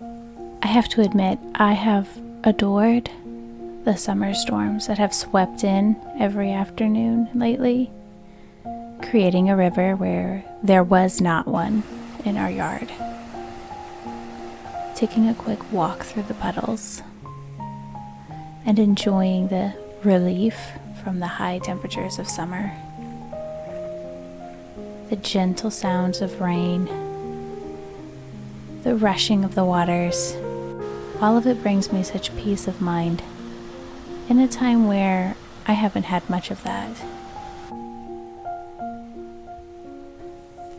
I have to admit, I have adored the summer storms that have swept in every afternoon lately, creating a river where there was not one in our yard. Taking a quick walk through the puddles and enjoying the relief from the high temperatures of summer. The gentle sounds of rain, the rushing of the waters, all of it brings me such peace of mind in a time where I haven't had much of that.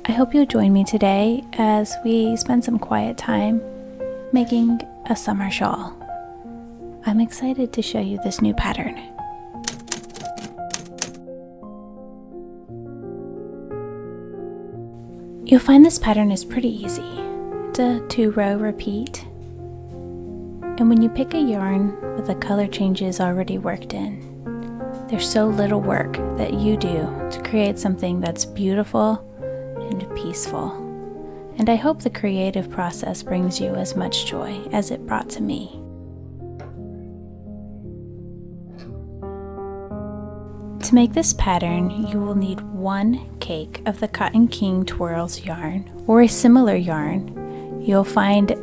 I hope you'll join me today as we spend some quiet time making a summer shawl. I'm excited to show you this new pattern. You'll find this pattern is pretty easy. It's a 2-row repeat. And when you pick a yarn with the color changes already worked in, there's so little work that you do to create something that's beautiful and peaceful. And I hope the creative process brings you as much joy as it brought to me. To make this pattern, you will need 1 cake of the Cotton King Twirls yarn or a similar yarn. You'll find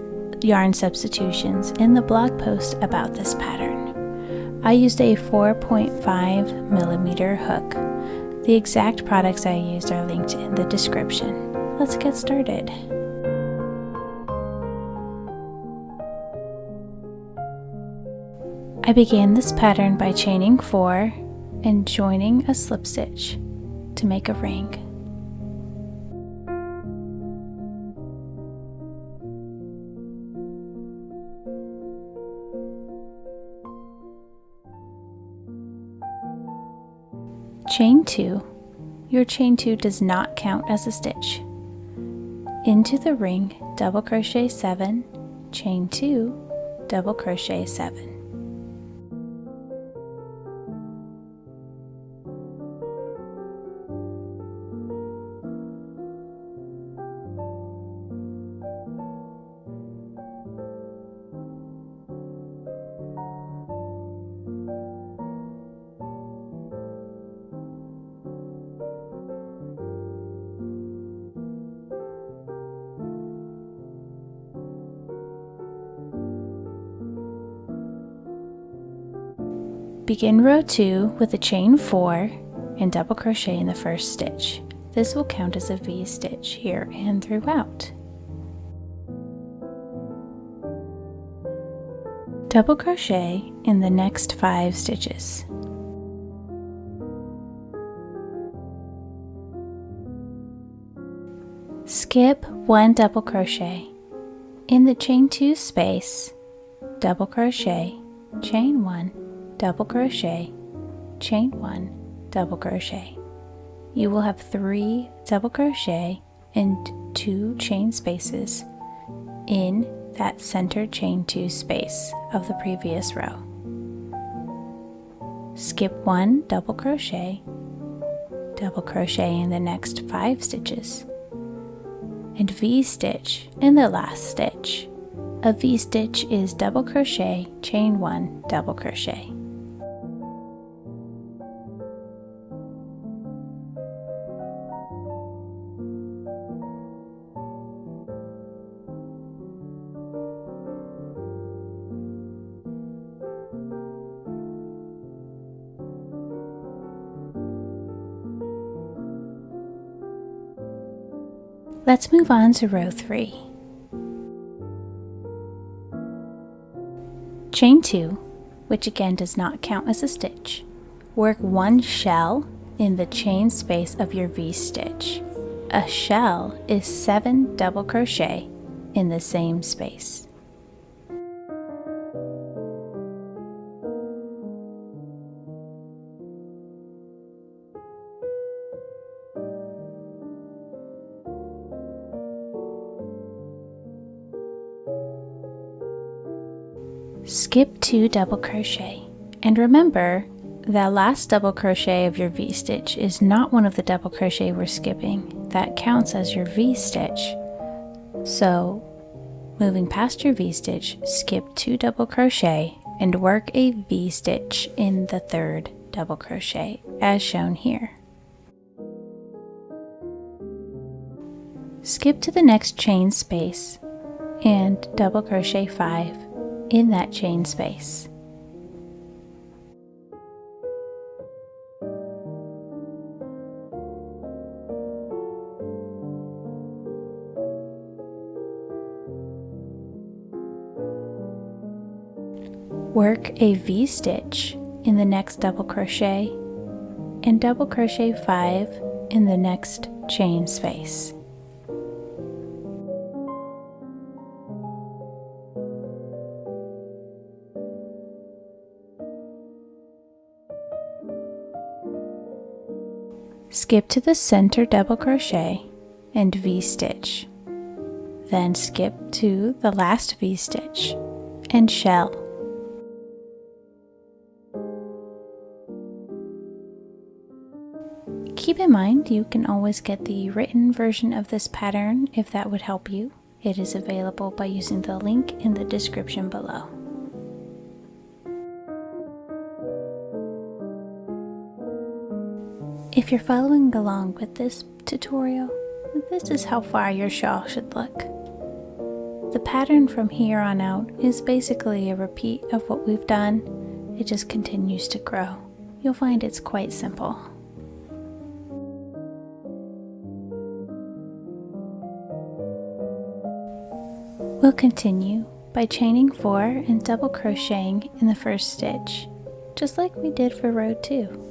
yarn substitutions in the blog post about this pattern. I used a 4.5 millimeter hook. The exact products I used are linked in the description. Let's get started. I began this pattern by chaining 4 and joining a slip stitch to make a ring. Chain 2. Your chain 2 does not count as a stitch. Into the ring, double crochet 7, chain 2, double crochet 7. Begin row 2 with a chain 4 and double crochet in the first stitch. This will count as a V stitch here and throughout. Double crochet in the next 5 stitches. Skip 1 double crochet. In the chain 2 space, double crochet, chain 1, double crochet, chain 1, double crochet. You will have 3 double crochet and 2 chain spaces in that center chain 2 space of the previous row. Skip 1 double crochet in the next 5 stitches, and V-stitch in the last stitch. A V-stitch is double crochet, chain 1, double crochet. Let's move on to row 3. Chain 2, which again does not count as a stitch. Work 1 shell in the chain space of your V-stitch. A shell is 7 double crochet in the same space. Skip 2 double crochet, and remember that last double crochet of your V-stitch is not one of the double crochet we're skipping. That counts as your V-stitch. So Moving past your V-stitch, skip 2 double crochet and work a V-stitch in the 3rd double crochet as shown here. Skip to the next chain space and double crochet 5 in that chain space. Work a V-stitch in the next double crochet and double crochet 5 in the next chain space. Skip to the center double crochet and V-stitch. Then skip to the last V-stitch and shell. Keep in mind you can always get the written version of this pattern if that would help you. It is available by using the link in the description below. If you're following along with this tutorial, this is how far your shawl should look. The pattern from here on out is basically a repeat of what we've done. It just continues to grow. You'll find it's quite simple. We'll continue by chaining 4 and double crocheting in the first stitch, just like we did for row 2.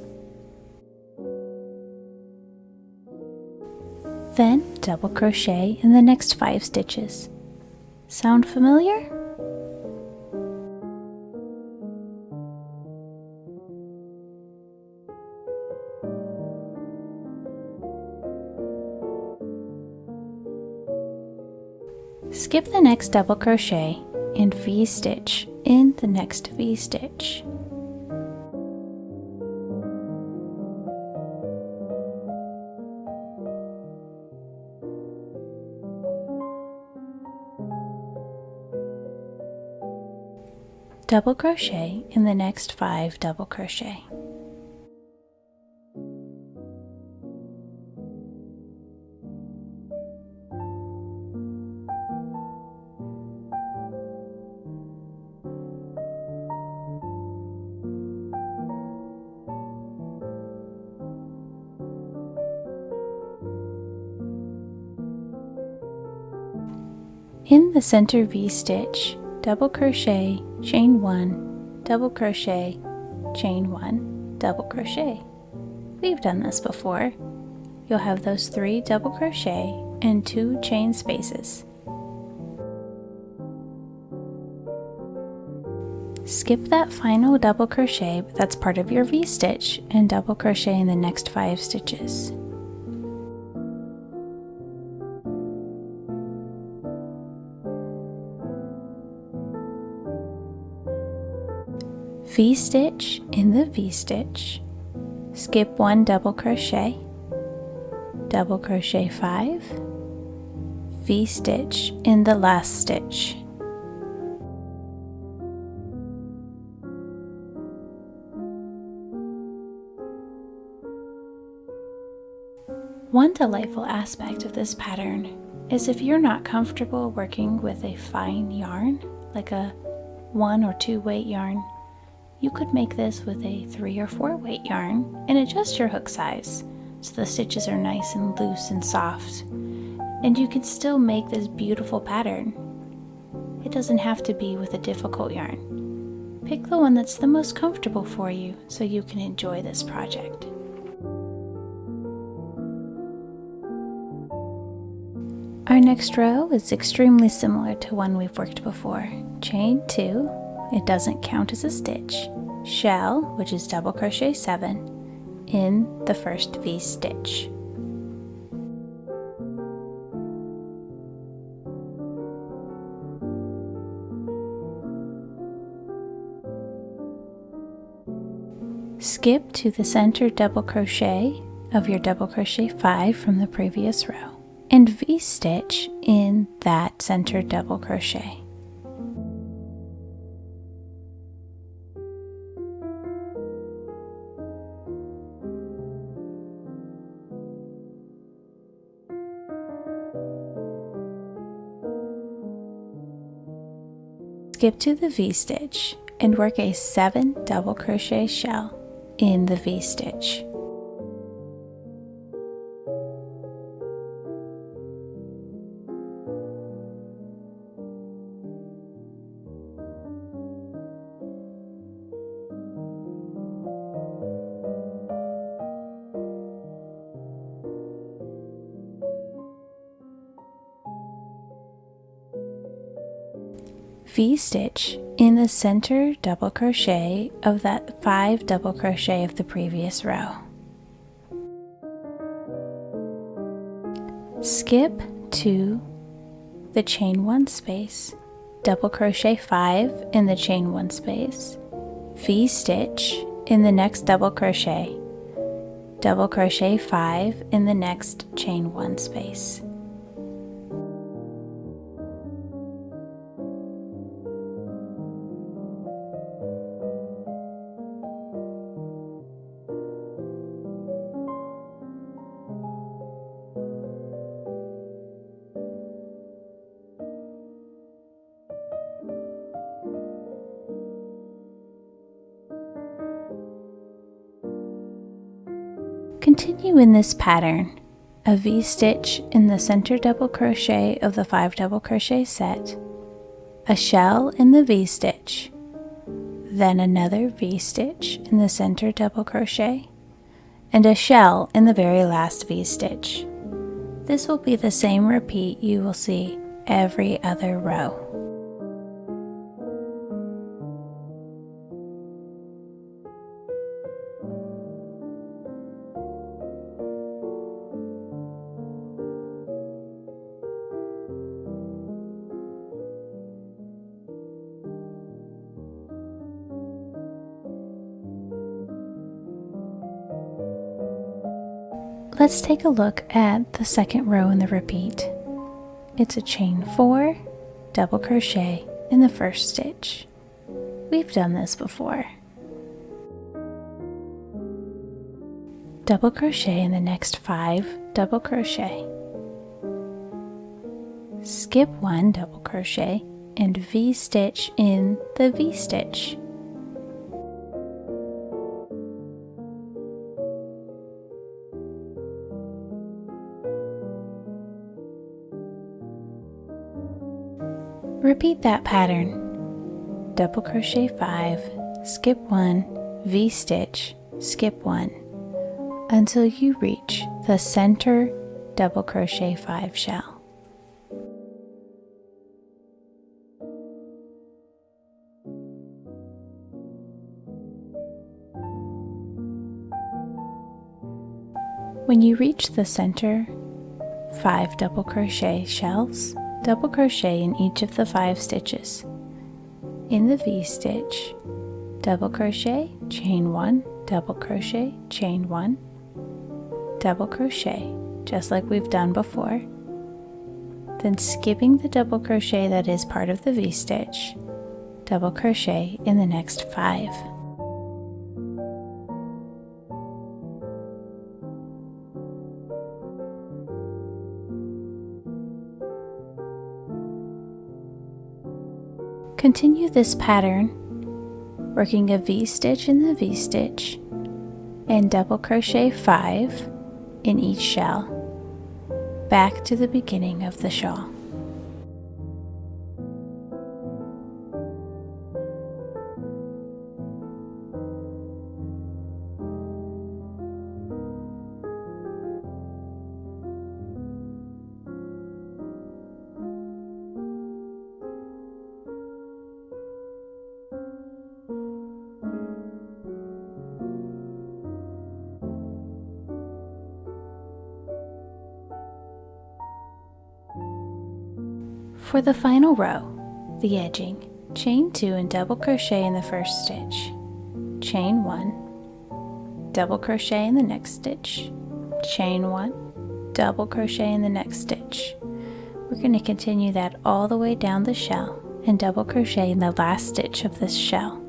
Then double crochet in the next 5 stitches. Sound familiar? Skip the next double crochet and V-stitch in the next V-stitch. Double crochet in the next 5 double crochet. In the center V-stitch, double crochet, chain 1, double crochet, chain 1, double crochet. We've done this before. You'll have those 3 double crochet and 2 chain spaces. Skip that final double crochet, but that's part of your V-stitch, and double crochet in the next 5 stitches. V-stitch in the V-stitch, skip 1 double crochet, double crochet 5, V-stitch in the last stitch. One delightful aspect of this pattern is if you're not comfortable working with a fine yarn, like a 1 or 2 weight yarn, you could make this with a 3 or 4 weight yarn and adjust your hook size so the stitches are nice and loose and soft, and you can still make this beautiful pattern. It doesn't have to be with a difficult yarn. Pick the one that's the most comfortable for you so you can enjoy this project. Our next row is extremely similar to one we've worked before. Chain 2, it doesn't count as a stitch. Shell, which is double crochet 7 in the first V-stitch. Skip to the center double crochet of your double crochet 5 from the previous row and V-stitch in that center double crochet. Skip to the V-stitch and work a 7 double crochet shell in the V-stitch. V-stitch in the center double crochet of that 5 double crochet of the previous row. Skip to the chain 1 space, double crochet 5 in the chain 1 space, V-stitch in the next double crochet 5 in the next chain 1 space. Continue in this pattern, a V-stitch in the center double crochet of the 5 double crochet set, a shell in the V-stitch, then another V-stitch in the center double crochet, and a shell in the very last V-stitch. This will be the same repeat you will see every other row. Let's take a look at the second row in the repeat. It's a chain 4, double crochet in the first stitch. We've done this before. Double crochet in the next 5 double crochet. Skip 1 double crochet and V-stitch in the V-stitch. Repeat that pattern. Double crochet 5, skip 1, V-stitch, skip 1, until you reach the center double crochet 5 shell. When you reach the center 5 double crochet shells, double crochet in each of the 5 stitches. In the V-stitch, double crochet, chain 1, double crochet, chain 1, double crochet, just like we've done before. Then skipping the double crochet that is part of the V-stitch, double crochet in the next 5. Continue this pattern, working a V-stitch in the V-stitch and double crochet 5 in each shell, back to the beginning of the shawl. For the final row, the edging, chain 2 and double crochet in the first stitch, chain 1, double crochet in the next stitch, chain 1, double crochet in the next stitch. We're going to continue that all the way down the shell and double crochet in the last stitch of this shell.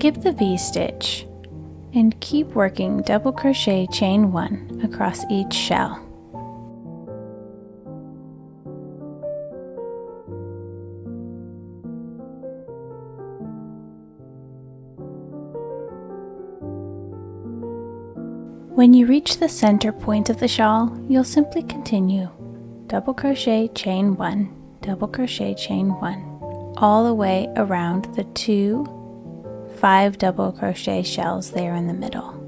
Skip the V-stitch and keep working double crochet chain 1 across each shell. When you reach the center point of the shawl, you'll simply continue double crochet chain 1, double crochet chain 1 all the way around the 2 5 double crochet shells there in the middle.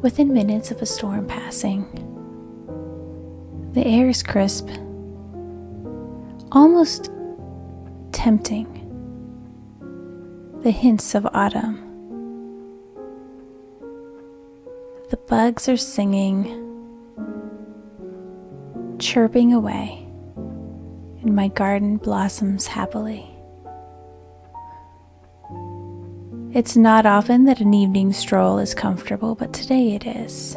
Within minutes of a storm passing, the air is crisp, almost tempting, the hints of autumn. The bugs are singing, chirping away, and my garden blossoms happily. It's not often that an evening stroll is comfortable, but today it is.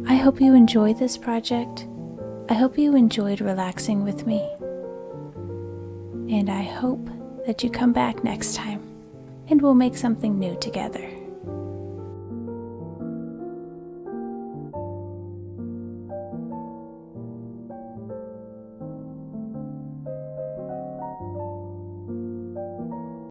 I hope you enjoyed this project. I hope you enjoyed relaxing with me, and I hope that you come back next time and we'll make something new together.